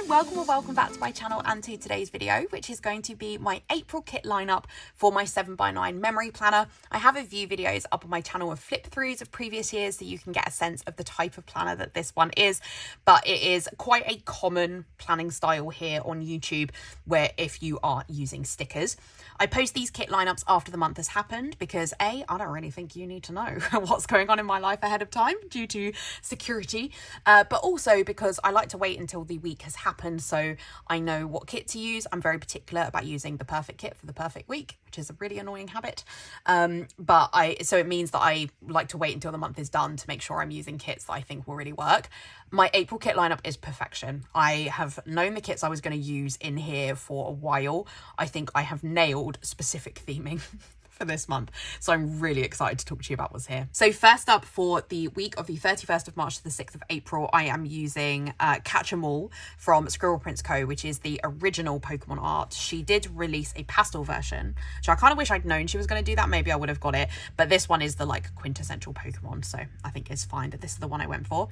welcome or welcome back to my channel and to today's video, which is going to be my April kit lineup for my 7x9 memory planner. I have a few videos up on my channel of flip throughs of previous years so you can get a sense of the type of planner that this one is, but it is quite a common planning style here on YouTube where if you are using stickers. I post these kit lineups after the month has happened because I don't really think you need to know what's going on in my life ahead of time due to security, but also because I like to wait until the week has happened so I know what kit to use. I'm very particular about using the perfect kit for the perfect week, which is a really annoying habit. So it means that I like to wait until the month is done to make sure I'm using kits that I think will really work. My April kit lineup is perfection. I have known the kits I was going to use in here for a while. I think I have nailed specific theming for this month, so I'm really excited to talk to you about what's here. So first up, for the week of the 31st of March to the 6th of April, I am using Catch 'Em All from Squirrel Prints Co., which is the original Pokemon art. She did release a pastel version, which I kind of wish I'd known she was going to do that. Maybe I would have got it, but this one is the like quintessential Pokemon, so I think it's fine that this is the one I went for.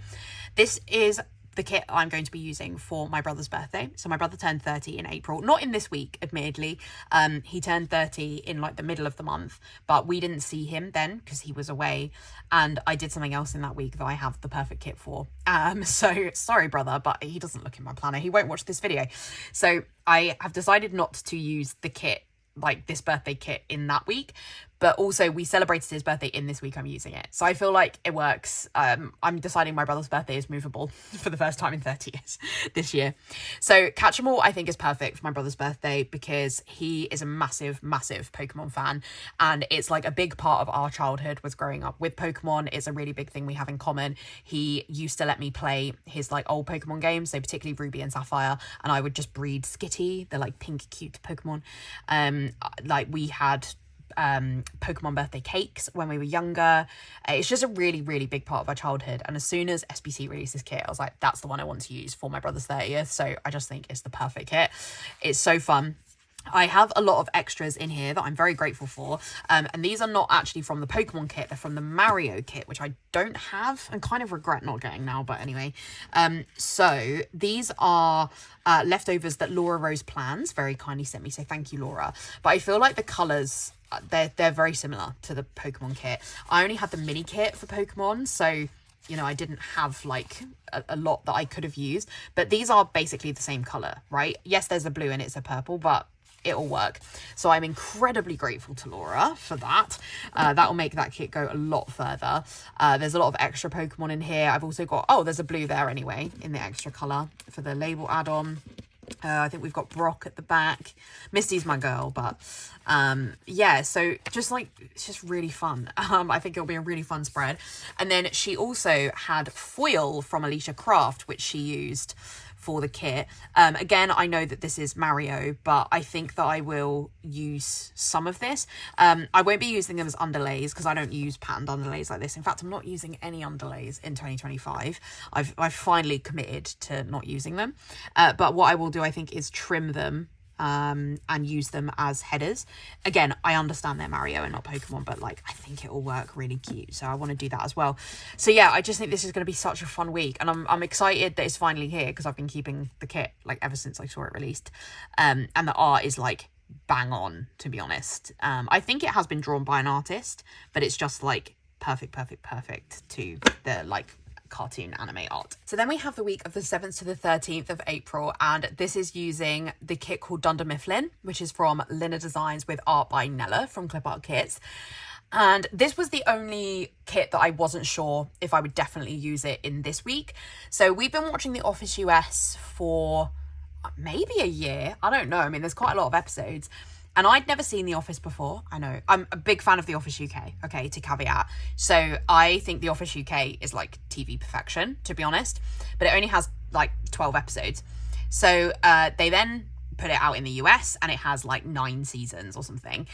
This is the kit I'm going to be using for my brother's birthday. So my brother turned 30 in April, not in this week, admittedly. He turned 30 in like the middle of the month, but we didn't see him then because he was away, and I did something else in that week that I have the perfect kit for. So sorry, brother, but he doesn't look in my planner. He won't watch this video. So I have decided not to use the kit, like this birthday kit, in that week, but also we celebrated his birthday in this week I'm using it, so I feel like it works. I'm deciding my brother's birthday is movable for the first time in 30 years this year. So Catch 'Em All I think is perfect for my brother's birthday because he is a massive Pokemon fan, and it's like a big part of our childhood was growing up with Pokemon. It's a really big thing we have in common. He used to let me play his like old Pokemon games, so particularly Ruby and Sapphire, and I would just breed Skitty, the like pink cute Pokemon. Like we had Pokemon birthday cakes when we were younger. It's just a really big part of our childhood, and as soon as SBC released this kit I was like, that's the one I want to use for my brother's 30th. So I just think it's the perfect kit. It's so fun. I have a lot of extras in here that I'm very grateful for, and these are not actually from the Pokemon kit, they're from the Mario kit, which I don't have and kind of regret not getting now, but anyway. So these are leftovers that Laura Rose Plans very kindly sent me, so thank you, Laura. But I feel like the colours, they're very similar to the Pokemon kit. I only had the mini kit for Pokemon, so you know, I didn't have like a lot that I could have used, but these are basically the same colour, right? Yes, there's a blue and it's a purple, but it'll work. So I'm incredibly grateful to Laura for that. That will make that kit go a lot further. There's a lot of extra Pokemon in here. I've also got, there's a blue there anyway in the extra colour for the label add-on. I think we've got Brock at the back. Misty's my girl, but yeah, so just like, it's just really fun. I think it'll be a really fun spread. And then she also had foil from Alicia Craft, which she used for the kit. Again, I know that this is Mario, but I think that I will use some of this. I won't be using them as underlays because I don't use patterned underlays like this. In fact, I'm not using any underlays in 2025. I've finally committed to not using them. But what I will do, I think, is trim them and use them as headers. Again, I understand they're Mario and not Pokemon, but like I think it will work really cute, so I want to do that as well. So yeah, I just think this is going to be such a fun week, and I'm excited that it's finally here because I've been keeping the kit like ever since I saw it released, and the art is like bang on, to be honest. I think it has been drawn by an artist, but it's just like perfect to the like cartoon anime art. So then we have the week of the 7th to the 13th of April, and this is using the kit called Dunder Mifflin, which is from Lina Designs with art by Nella from Clip Art Kits. And this was the only kit that I wasn't sure if I would definitely use it in this week. So we've been watching The Office US for maybe a year. I don't know. I mean, there's quite a lot of episodes. And I'd never seen The Office before. I know. I'm a big fan of The Office UK, okay, to caveat. So I think The Office UK is like TV perfection, to be honest. But it only has like 12 episodes. So they then put it out in the US and it has like 9 seasons or something.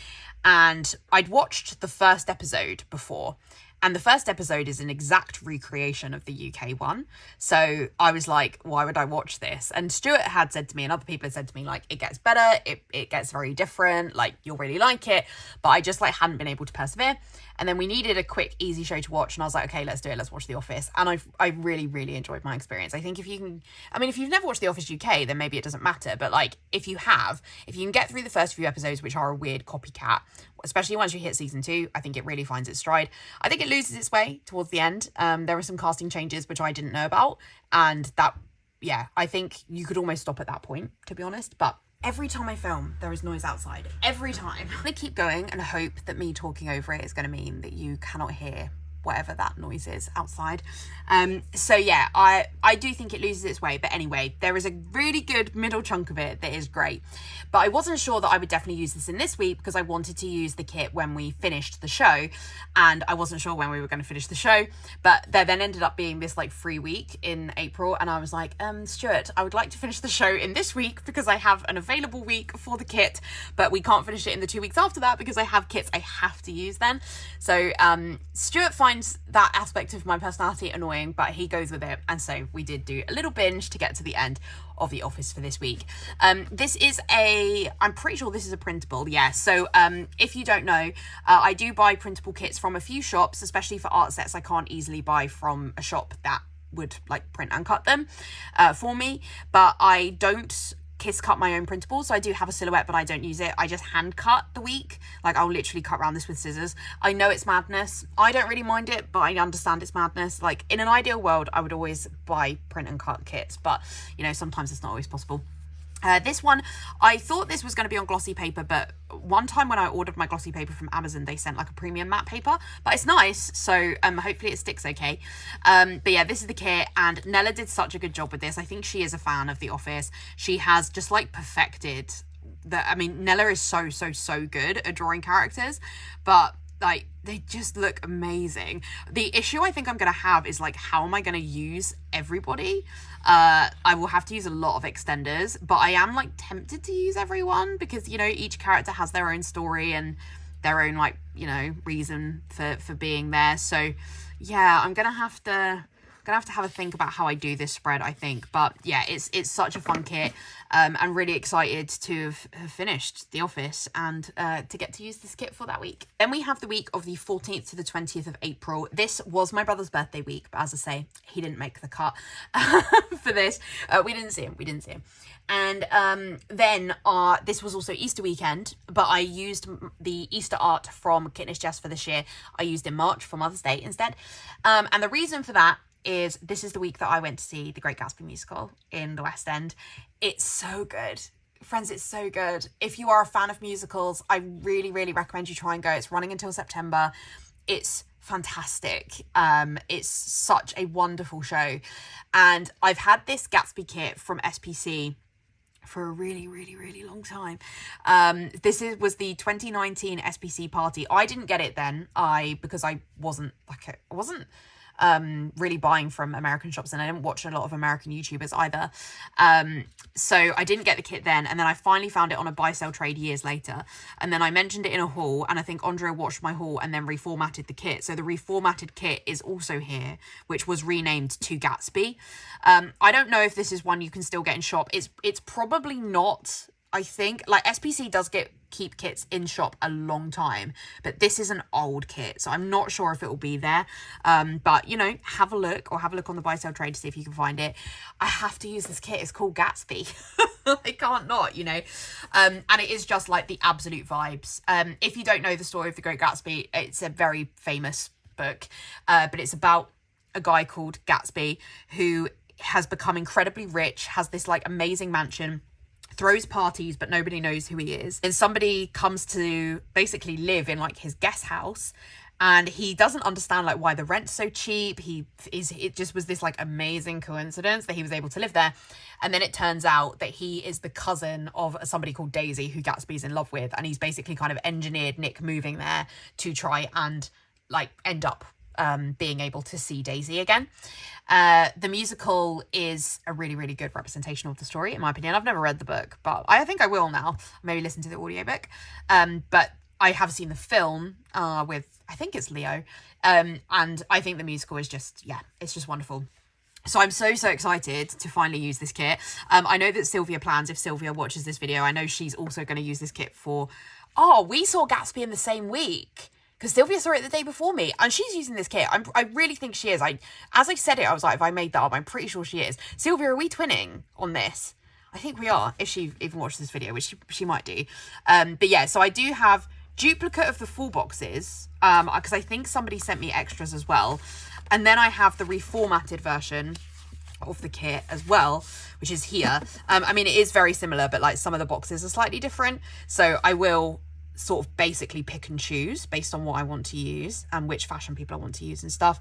And I'd watched the first episode before And the first episode is an exact recreation of the UK one. So I was like, why would I watch this? And Stuart had said to me, and other people had said to me, like, it gets better, it gets very different, like, you'll really like it. But I just, like, hadn't been able to persevere. And then we needed a quick, easy show to watch. And I was like, okay, let's do it. Let's watch The Office. And I really, really enjoyed my experience. I think if you've never watched The Office UK, then maybe it doesn't matter. But, like, if you can get through the first few episodes, which are a weird copycat, especially once you hit season 2, I think it really finds its stride. I think it loses its way towards the end. There are some casting changes, which I didn't know about. And that, yeah, I think you could almost stop at that point, to be honest. But every time I film, there is noise outside. Every time. I'm going to keep going and hope that me talking over it is going to mean that you cannot hear whatever that noise is outside. So yeah, I do think it loses its way. But anyway, there is a really good middle chunk of it that is great. But I wasn't sure that I would definitely use this in this week because I wanted to use the kit when we finished the show. And I wasn't sure when we were going to finish the show. But there then ended up being this like free week in April. And I was like, Stuart, I would like to finish the show in this week because I have an available week for the kit. But we can't finish it in the 2 weeks after that because I have kits I have to use then. So Stuart finds that aspect of my personality annoying, but he goes with it. And so we did do a little binge to get to the end of The Office for this week. This is I'm pretty sure this is a printable. Yeah. So if you don't know, I do buy printable kits from a few shops, especially for art sets I can't easily buy from a shop that would like print and cut them for me. But I don't cut my own printables. So I do have a silhouette, but I don't use it. I just hand cut the week. Like I'll literally cut around this with scissors. I know it's madness. I don't really mind it, but I understand it's madness. Like in an ideal world, I would always buy print and cut kits, but you know, sometimes it's not always possible. This one, I thought this was going to be on glossy paper, but one time when I ordered my glossy paper from Amazon, they sent like a premium matte paper, but it's nice, so hopefully it sticks okay. But yeah, this is the kit, and Nella did such a good job with this. I think she is a fan of The Office. She has just like perfected Nella is so good at drawing characters, but like they just look amazing. The issue I think I'm gonna have is like, how am I gonna use everybody? I will have to use a lot of extenders, but I am like tempted to use everyone because, you know, each character has their own story and their own like, you know, reason for being there. So yeah, I'm gonna have to have a think about how I do this spread, I think. But yeah, it's such a fun kit. I'm really excited to have finished The Office and to get to use this kit for that week. Then we have the week of the 14th to the 20th of April. This was my brother's birthday week, but as I say, he didn't make the cut for this. We didn't see him. And then this was also Easter weekend, but I used the Easter art from Kitnish Jess for this year. I used in March for Mother's Day instead. And the reason for that is this is the week that I went to see The Great Gatsby musical in the West End. It's so good. Friends, it's so good. If you are a fan of musicals, I really, really recommend you try and go. It's running until September. It's fantastic. It's such a wonderful show. And I've had this Gatsby kit from SPC for a really, really, really long time. This was the 2019 SPC party. I didn't get it then, because I wasn't really buying from American shops, and I didn't watch a lot of American YouTubers either. So I didn't get the kit then, and then I finally found it on a buy sell trade years later, and then I mentioned it in a haul, and I think Andrea watched my haul and then reformatted the kit. So the reformatted kit is also here, which was renamed to Gatsby. I don't know if this is one you can still get in shop. It's probably not. I think like SPC does keep kits in shop a long time, but this is an old kit, so I'm not sure if it will be there. But you know, have a look on the buy sell trade to see if you can find it. I have to use this kit. It's called Gatsby. I can't not, you know. And it is just like the absolute vibes. If you don't know the story of The Great Gatsby, it's a very famous book, but it's about a guy called Gatsby who has become incredibly rich, has this like amazing mansion, throws parties, but nobody knows who he is. And somebody comes to basically live in like his guest house, and he doesn't understand like why the rent's so cheap. It just was this like amazing coincidence that he was able to live there. And then it turns out that he is the cousin of somebody called Daisy, who Gatsby's in love with, and he's basically kind of engineered Nick moving there to try and like end up being able to see Daisy again. The musical is a really, really good representation of the story, in my opinion. I've never read the book, but I think I will now. Maybe listen to the audiobook. But I have seen the film with, I think it's Leo, and I think the musical is just, yeah, it's just wonderful. So I'm so excited to finally use this kit. I know that Sylvia plans, if Sylvia watches this video, I know she's also going to use this kit for, we saw Gatsby in the same week, because Sylvia saw it the day before me, and she's using this kit. I really think she is. As I said it, I was like, if I made that up, I'm pretty sure she is. Sylvia, are we twinning on this? I think we are, if she even watched this video, which she might do. But yeah, so I do have duplicate of the full boxes, because I think somebody sent me extras as well. And then I have the reformatted version of the kit as well, which is here. I mean, it is very similar, but like some of the boxes are slightly different. So I will sort of basically pick and choose based on what I want to use and which fashion people I want to use and stuff.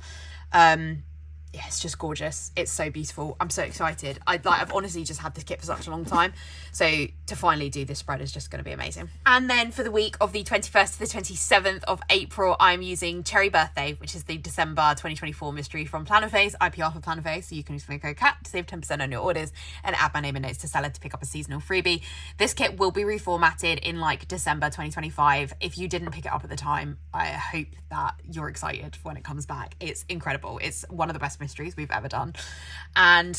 Yeah, it's just gorgeous. It's so beautiful. I'm so excited. I've honestly just had this kit for such a long time. So to finally do this spread is just going to be amazing. And then for the week of the 21st to the 27th of April, I'm using Cherry Birthday, which is the December 2024 mystery from Plannerface, IPR for Plannerface. So you can use my code CAT to save 10% on your orders and add my name and notes to seller to pick up a seasonal freebie. This kit will be reformatted in like December 2025. If you didn't pick it up at the time, I hope that you're excited when it comes back. It's incredible. It's one of the best mysteries we've ever done. And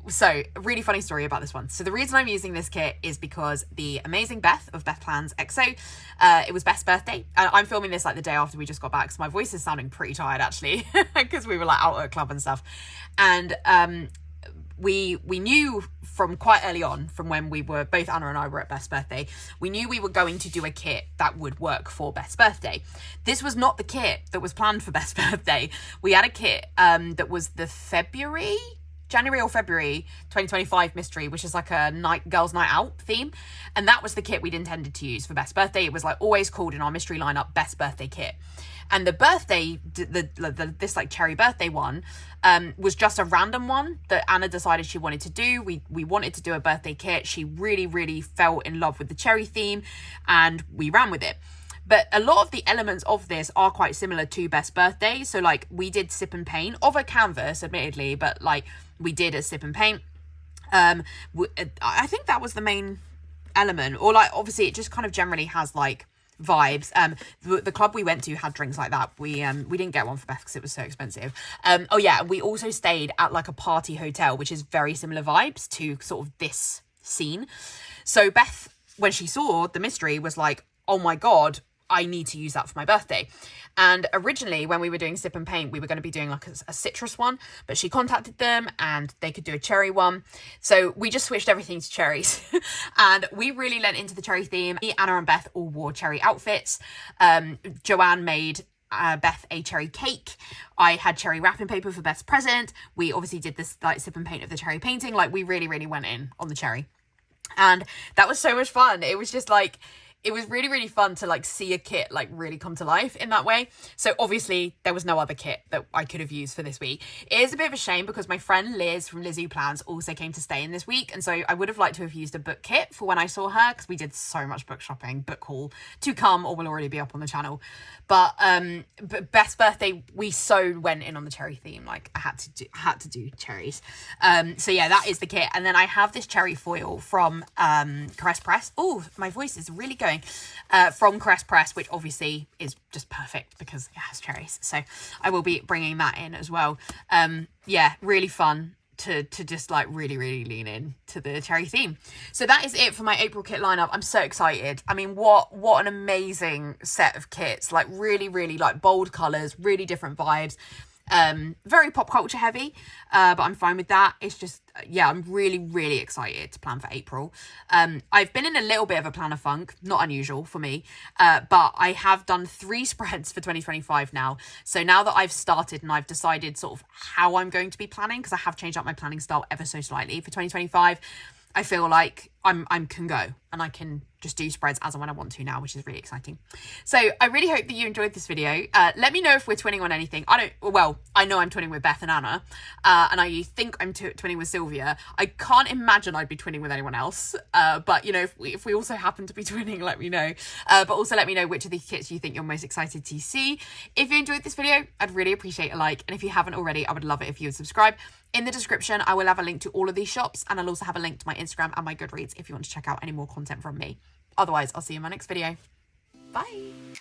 so really funny story about this one. So the reason I'm using this kit is because the amazing Beth of Beth Plans XO, it was Beth's birthday. I'm filming this like the day after we just got back, so my voice is sounding pretty tired actually, because we were like out at a club and stuff. And we knew from quite early on, from when we were, both Anna and I were at Beth's birthday, we knew we were going to do a kit that would work for Beth's birthday. This was not the kit that was planned for Beth's birthday. We had a kit that was the January or February 2025 mystery, which is like a girls' night out theme. And that was the kit we'd intended to use for Beth's birthday. It was like always called in our mystery lineup Beth's birthday kit. And the birthday, this like cherry birthday one, was just a random one that Anna decided she wanted to do. We wanted to do a birthday kit. She really fell in love with the cherry theme and we ran with it. But a lot of the elements of this are quite similar to Beth's birthday. So like we did sip and paint of a canvas, admittedly, but like we did a sip and paint. I think that was the main element, or like obviously it just kind of generally has like vibes. The club we went to had drinks like that. We didn't get one for Beth because it was so expensive. Oh yeah, we also stayed at like a party hotel, which is very similar vibes to sort of this scene. So Beth, when she saw the mystery, was like, oh my god, I need to use that for my birthday. And originally when we were doing sip and paint, we were going to be doing like a citrus one, but she contacted them and they could do a cherry one. So we just switched everything to cherries and we really lent into the cherry theme. Anna and Beth all wore cherry outfits. Joanne made Beth a cherry cake. I had cherry wrapping paper for Beth's present. We obviously did this like sip and paint of the cherry painting. Like we really went in on the cherry. And that was so much fun. It was just like, it was really fun to like see a kit like really come to life in that way. So obviously there was no other kit that I could have used for this week. It is a bit of a shame because my friend Liz from Liz Who Plans also came to stay in this week. And so I would have liked to have used a book kit for when I saw her, because we did so much book shopping, book haul to come or will already be up on the channel. But Beth's birthday, we so went in on the cherry theme. Like I had to do cherries. So yeah, that is the kit. And then I have this cherry foil from Caress Press. Oh, my voice is really going. From Caress Press, which obviously is just perfect because it has cherries. So I will be bringing that in as well. Yeah, really fun to just like really lean in to the cherry theme. So that is it for my April kit lineup. I'm so excited. I mean, what an amazing set of kits. Like really like bold colors, really different vibes. Very pop culture heavy, but I'm fine with that. It's just, yeah, I'm really excited to plan for April. I've been in a little bit of a planner funk, not unusual for me, but I have done 3 spreads for 2025 now. So now that I've started and I've decided sort of how I'm going to be planning, because I have changed up my planning style ever so slightly for 2025, I feel like I can go and I can just do spreads as and when I want to now, which is really exciting. So I really hope that you enjoyed this video. Let me know if we're twinning on anything. I know I'm twinning with Beth and Anna, and I think I'm twinning with Sylvia. I can't imagine I'd be twinning with anyone else, but you know, if we also happen to be twinning, let me know. But also let me know which of these kits you think you're most excited to see. If you enjoyed this video, I'd really appreciate a like, and if you haven't already, I would love it if you would subscribe. In the description, I will have a link to all of these shops, and I'll also have a link to my Instagram and my Goodreads if you want to check out any more content from me. Otherwise, I'll see you in my next video. Bye.